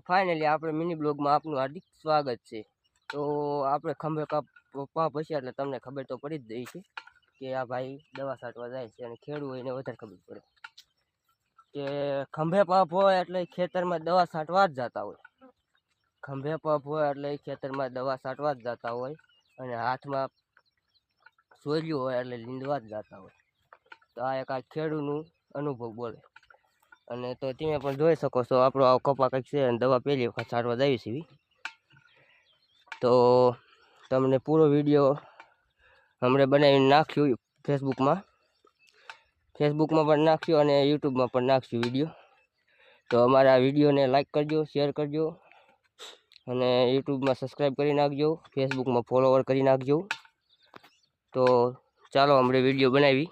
Finally આપણે mini બ્લોગમાં આપનું હાર્દિક સ્વાગત છે। તો આપણે ખંભે પા પછી એટલે તમને ખબર તો પડી જ ગઈ છે કે આ ભાઈ દવા છાંટવા જાય છે, અને ખેડૂત હોય એને વધારે ખબર પડે કે ખંભે પાપ હોય એટલે ખેતરમાં દવા છાંટવા જ જતા હોય। ખંભે પાપ હોય એટલે ખેતરમાં દવા છાંટવા જ જતા હોય, અને હાથમાં સોર્યું હોય એટલે લીંદવા જ જતા હોય। તો આ એક આ ખેડૂતનું અનુભવ બોલે। અને તો તમે પણ જોઈ શકો છો આપણો આ કપા કંઈક છે, અને દવા પહેલી વખત છાંટવા જઈએ છીએ। તો તમને પૂરો વિડીયો હમણાં બનાવીને નાખ્યું ફેસબુકમાં પણ નાખ્યું, અને યુટ્યુબમાં પણ નાખ્યું વિડીયો। તો અમારા વિડીયોને લાઈક કરજો, શેર કરજો, અને યુટ્યુબમાં સબસ્ક્રાઈબ કરી નાખજો, ફેસબુકમાં ફોલોવર કરી નાખજો। તો ચાલો હમણાં વિડીયો બનાવી।